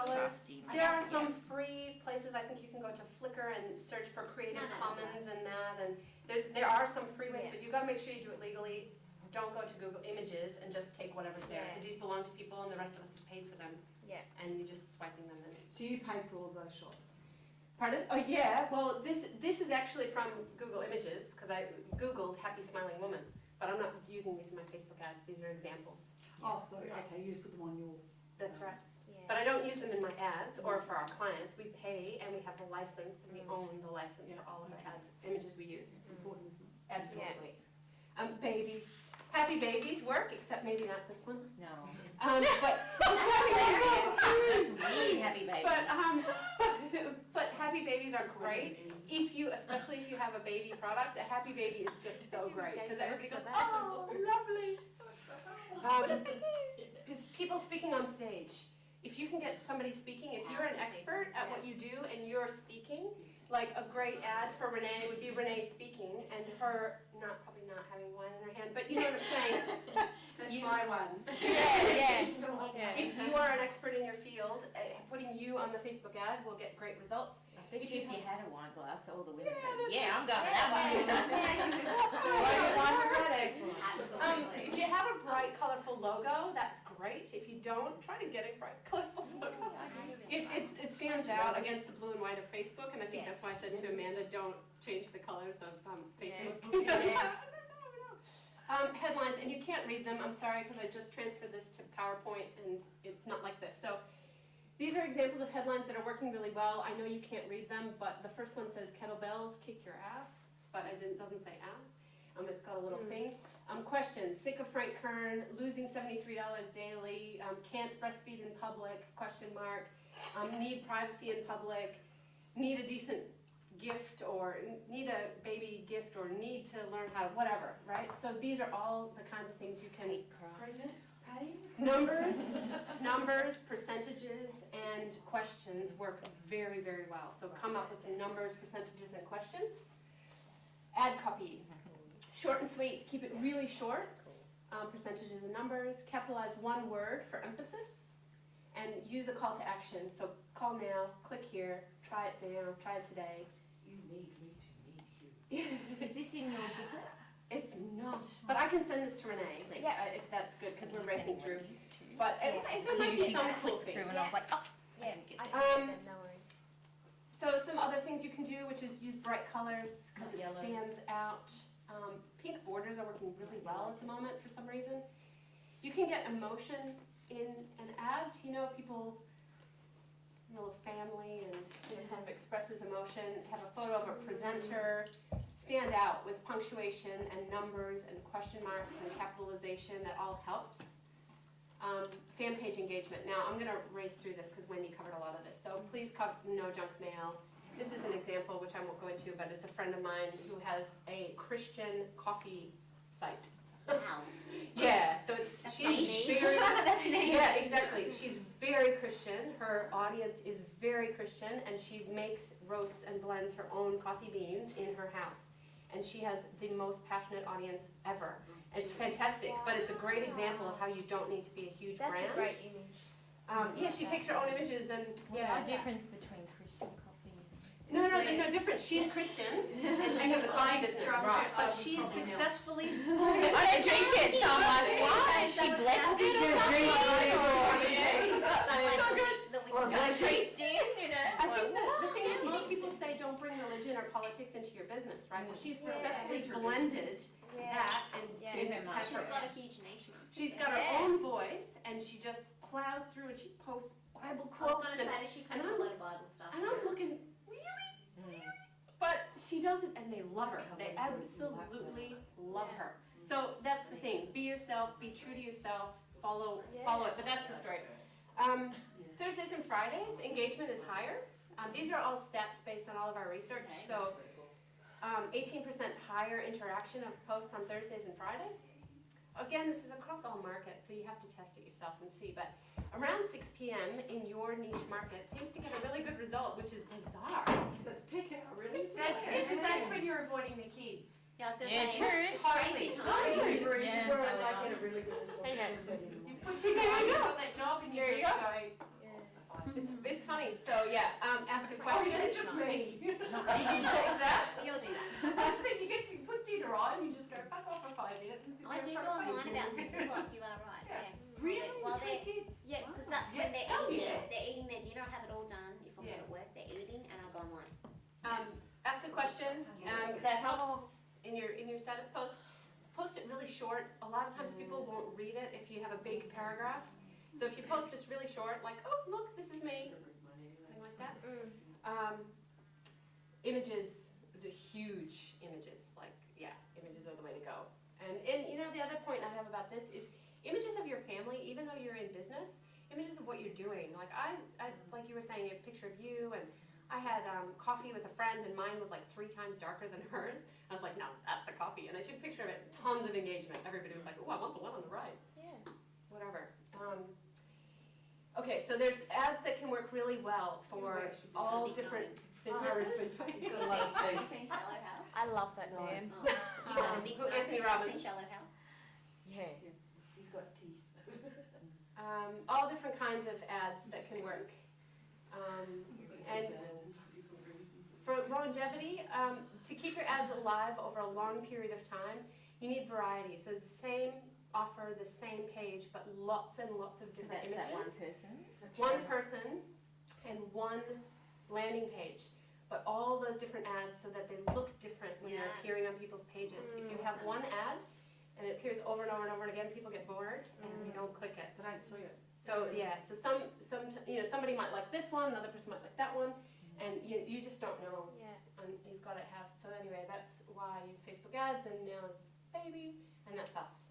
colors. Frosty. There are some free places. I think you can go to Flickr and search for Creative Commons and that. And there are some free ways, but you've got to make sure you do it legally. Don't go to Google Images and just take whatever's there, because these belong to people and the rest of us have paid for them. Yeah. And you're just swiping them in. So you paid for all those shots? Pardon? Oh yeah, well this is actually from Google Images, because I Googled happy smiling woman, but I'm not using these in my Facebook ads. These are examples. Oh, so, okay, you just put them on your... That's right. Yeah. But I don't use them in my ads or for our clients. We pay and we have the license, and we own the license for all of our ads, images we use. It's important, isn't it? Absolutely. Babies. Happy babies work, except maybe not this one. No. But That's me, happy baby. but happy babies are great. Especially if you have a baby product, a happy baby is just so great, because everybody goes, oh, lovely. Because people speaking on stage. If you can get somebody speaking, if you're an expert at what you do and you're speaking, like a great ad for Renee would be Renee speaking and her probably not having wine in her hand, but you know what I'm saying. That's my one. Yeah. If you are an expert in your field, putting you on the Facebook ad will get great results. I bet if you had a wine glass, all the women Yeah, would, that's I'm going that Absolutely. If you have a bright, colorful logo, that's great. If you don't, try to get a bright, colorful logo. It stands out against the blue and white of Facebook, and I think that's why I said to Amanda, don't change the colors of Facebook. Headlines, and you can't read them, I'm sorry, because I just transferred this to PowerPoint, and it's not like this. So these are examples of headlines that are working really well. I know you can't read them, but the first one says kettlebells kick your ass, but it doesn't say ass. It's got a little thing. Questions, sick of Frank Kern, losing $73 daily, can't breastfeed in public, question mark, need privacy in public, need a decent gift, or need a baby gift, or need to learn how to, whatever, right? So these are all the kinds of things you can, numbers, percentages, and questions work very, very well. So come up with some numbers, percentages, and questions. Ad copy, short and sweet, keep it really short, percentages and numbers, capitalize one word for emphasis, and use a call to action. So call now, click here, try it now, try it today. You need me to need you. Is this in your booklet? It's not, but I can send this to Renee, if that's good, because we're racing through. But there might be some cool things. And I'm like, oh, No worries. So some other things you can do, which is use bright colors, because it stands out. Pink borders are working really well at the moment for some reason. You can get emotion in an ad. People, family, and kind of expresses emotion. Have a photo of a presenter. Stand out with punctuation and numbers and question marks and capitalization. That all helps. Fan page engagement. Now I'm going to race through this because Wendy covered a lot of this. So please no junk mail. This is an example which I won't go into, but it's a friend of mine who has a Christian coffee site. wow. Yeah, so she's very yeah, exactly. She's very Christian. Her audience is very Christian, and she makes, roasts, and blends her own coffee beans in her house. And she has the most passionate audience ever. It's fantastic, but it's a great example of how you don't need to be a huge brand. That's a great image. Yeah, she takes her own images and What's the difference between Christian coffee? No, there's no difference. She's Christian and she has a coffee business, Right. but she's successfully. I don't drink it, so I'm like, why? She blessed it or something? I think the thing is, most people say don't bring religion or politics into your business, right? Well, she's successfully blended that and has She's got a huge niche. She's got her own voice, and she just plows through and she posts Bible I was quotes. going to say, she posts a lot of Bible stuff. And I'm looking, really? But she does it, and they love her. They absolutely love her. So that's the thing. Be yourself. Be true to yourself. Follow it. But that's the story. Thursdays and Fridays, engagement is higher. These are all stats based on all of our research. So 18% higher interaction of posts on Thursdays and Fridays. Again, this is across all markets, so you have to test it yourself and see. But around 6 p.m. in your niche market seems to get a really good result, which is bizarre. Because that's pick out, really? That's when you're avoiding the kids. Yeah, I was going to Yeah, say, sure. it's crazy time. Whereas Yeah, I get a really good response. There you You put that job and you just go, It's funny. So yeah, ask a Oh, question. is it just me? You didn't chase that? You'll do that. I said you get to put dinner on, you just go back off for 5 minutes and sit I there do in go front of online Facebook. about 6 o'clock, you are right, Yeah. yeah. Really? While With 3 they're, kids? yeah, because that's Yeah. when they're Oh, eating. yeah. They're eating their dinner, I have it all done. If I'm Yeah. not at work, they're eating and I go online. Ask a question. That helps in your status post. Post it really short. A lot of times people won't read it if you have a big paragraph. So if you post just really short, like, oh, look, this is me, something like that. Images, the huge images, like, yeah, images are the way to go. And you know, the other point I have about this is images of your family, even though you're in business, images of what you're doing. Like like you were saying, a picture of you, and I had coffee with a friend, and mine was like 3 times darker than hers. I was like, no, that's a coffee. And I took a picture of it, tons of engagement. Everybody was like, oh, I want the one on the right. Yeah. Whatever. Okay, so there's ads that can work really well for all different businesses. He's got a lot of Have you teeth. seen Shallow Hal? I love that No. man. Oh, you got a big Who, Anthony market. Have you Robbins. seen Shallow Hal? Yeah. He's got teeth. All different kinds of ads that can work. And for longevity, to keep your ads alive over a long period of time, you need variety. So it's the same offer, the same page, but lots and lots of different That's that one images. person. One person and one landing page, but all those different ads so that they look different when they're Yeah. appearing on people's pages. If you have one ad and it appears over and over and over again, people get bored and they don't click it. But I saw it. So yeah, so some you know, somebody might like this one, another person might like that one, and you just don't know. Yeah. And you've got to have. So anyway, that's why I use Facebook ads, and now it's baby, and that's us.